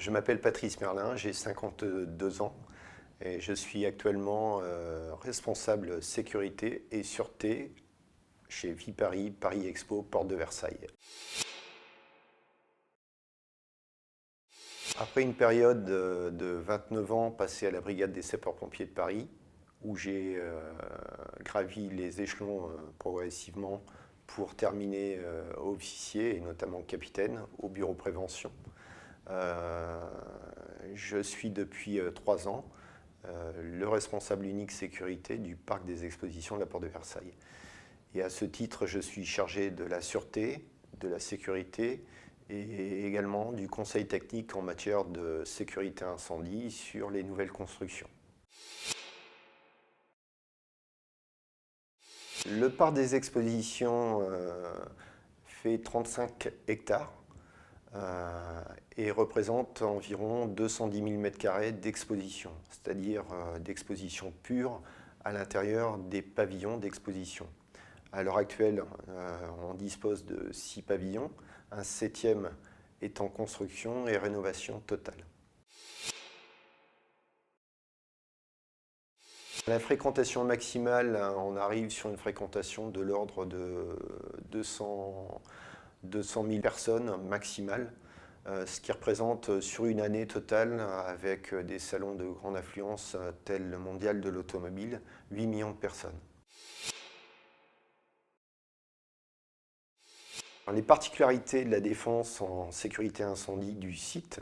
Je m'appelle Patrice Merlin, j'ai 52 ans et je suis actuellement responsable sécurité et sûreté chez Viparis, Paris Expo, Porte de Versailles. Après une période de 29 ans passée à la brigade des sapeurs-pompiers de Paris, où j'ai gravi les échelons progressivement pour terminer officier et notamment capitaine au bureau prévention. Je suis depuis 3 ans le responsable unique sécurité du parc des expositions de la Porte de Versailles. Et à ce titre, je suis chargé de la sûreté, de la sécurité et également du conseil technique en matière de sécurité incendie sur les nouvelles constructions. Le parc des expositions fait 35 hectares et représente environ 210 000 m² d'exposition, c'est-à-dire d'exposition pure à l'intérieur des pavillons d'exposition. À l'heure actuelle, on dispose de 6 pavillons, un 7e est en construction et rénovation totale. La fréquentation maximale, on arrive sur une fréquentation de l'ordre de 200 000 personnes maximales, ce qui représente sur une année totale, avec des salons de grande affluence tels le Mondial de l'automobile, 8 millions de personnes. Les particularités de la défense en sécurité incendie du site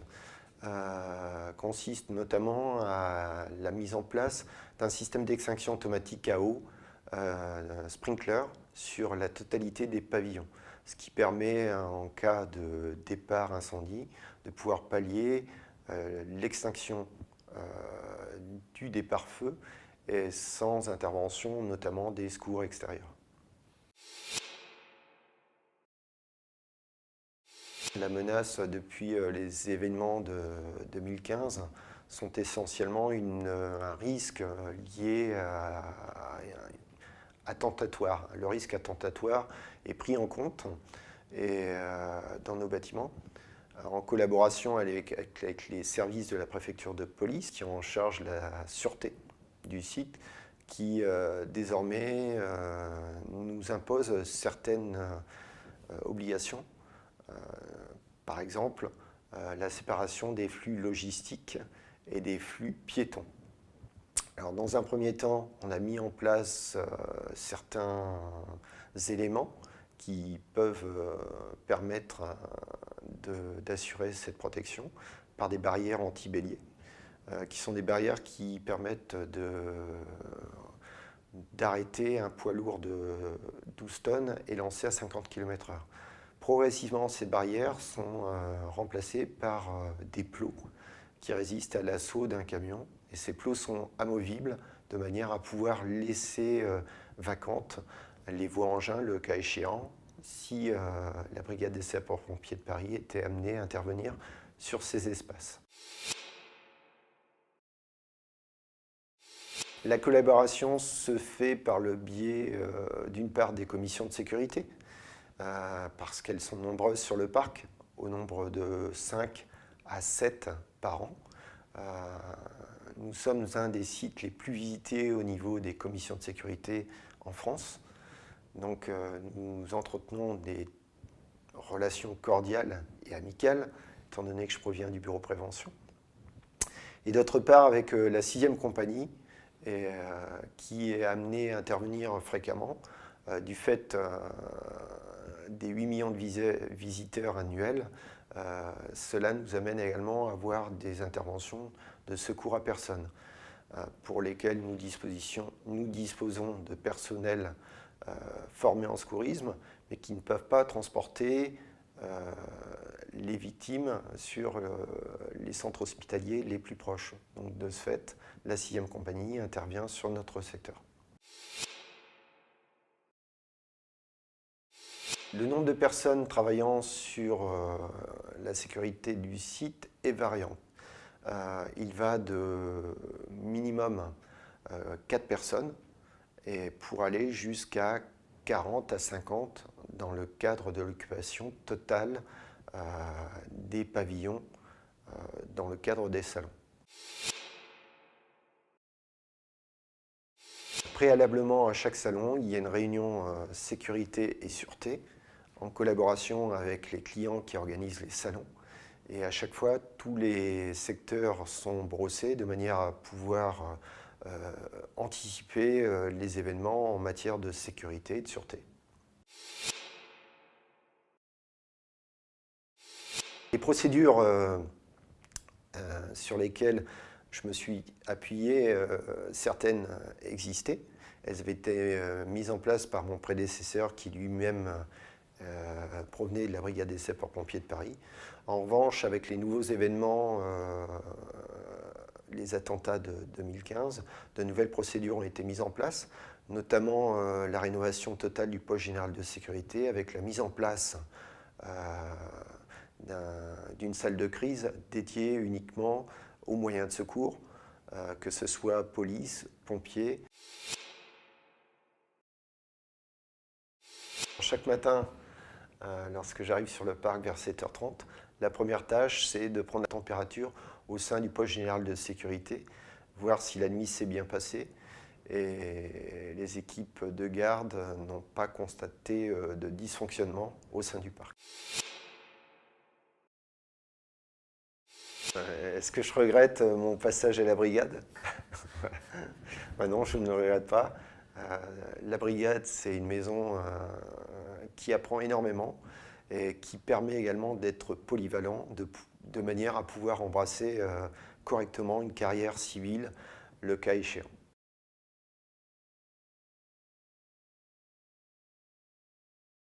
consistent notamment à la mise en place d'un système d'extinction automatique à eau, sprinkler, sur la totalité des pavillons, ce qui permet, en cas de départ incendie, de pouvoir pallier l'extinction du départ feu et sans intervention notamment des secours extérieurs. La menace depuis les événements de 2015 sont essentiellement un risque lié attentatoire. Le risque attentatoire est pris en compte dans nos bâtiments, en collaboration avec les services de la préfecture de police qui ont en charge la sûreté du site, qui désormais nous impose certaines obligations. Par exemple, la séparation des flux logistiques et des flux piétons. Alors, dans un premier temps, on a mis en place certains éléments qui peuvent permettre d'assurer cette protection par des barrières anti-bélier, qui sont des barrières qui permettent d'arrêter un poids lourd de 12 tonnes et lancer à 50 km/h. Progressivement, ces barrières sont remplacées par des plots qui résistent à l'assaut d'un camion. Et ces plots sont amovibles de manière à pouvoir laisser vacantes les voies engins, le cas échéant, si la brigade des sapeurs-pompiers de Paris était amenée à intervenir sur ces espaces. La collaboration se fait par le biais, d'une part, des commissions de sécurité, parce qu'elles sont nombreuses sur le parc, au nombre de 5 à 7 par an. Nous sommes un des sites les plus visités au niveau des commissions de sécurité en France. Donc nous entretenons des relations cordiales et amicales, étant donné que je proviens du bureau prévention. Et d'autre part, avec la 6e compagnie, qui est amenée à intervenir fréquemment, du fait des 8 millions de visiteurs annuels, cela nous amène également à avoir des interventions de secours à personne, pour lesquelles nous disposons de personnel formés en secourisme, mais qui ne peuvent pas transporter les victimes sur les centres hospitaliers les plus proches. Donc de ce fait, la 6e compagnie intervient sur notre secteur. Le nombre de personnes travaillant sur la sécurité du site est variant. Il va de minimum 4 personnes et pour aller jusqu'à 40 à 50 dans le cadre de l'occupation totale des pavillons dans le cadre des salons. Préalablement à chaque salon, il y a une réunion sécurité et sûreté en collaboration avec les clients qui organisent les salons. Et à chaque fois, tous les secteurs sont brossés de manière à pouvoir anticiper les événements en matière de sécurité et de sûreté. Les procédures sur lesquelles je me suis appuyé, certaines existaient. Elles avaient été mises en place par mon prédécesseur qui lui-même provenait de la brigade des sapeurs-pompiers de Paris. En revanche, avec les nouveaux événements, les attentats de 2015, de nouvelles procédures ont été mises en place, notamment la rénovation totale du poste général de sécurité avec la mise en place d'une salle de crise dédiée uniquement aux moyens de secours, que ce soit police, pompiers. Chaque matin, lorsque j'arrive sur le parc vers 7h30, la première tâche, c'est de prendre la température au sein du poste général de sécurité, voir si la nuit s'est bien passée. Et les équipes de garde n'ont pas constaté de dysfonctionnement au sein du parc. Est-ce que je regrette mon passage à la brigade? Non, je ne le regrette pas. La brigade, c'est une maison qui apprend énormément et qui permet également d'être polyvalent de manière à pouvoir embrasser correctement une carrière civile, le cas échéant.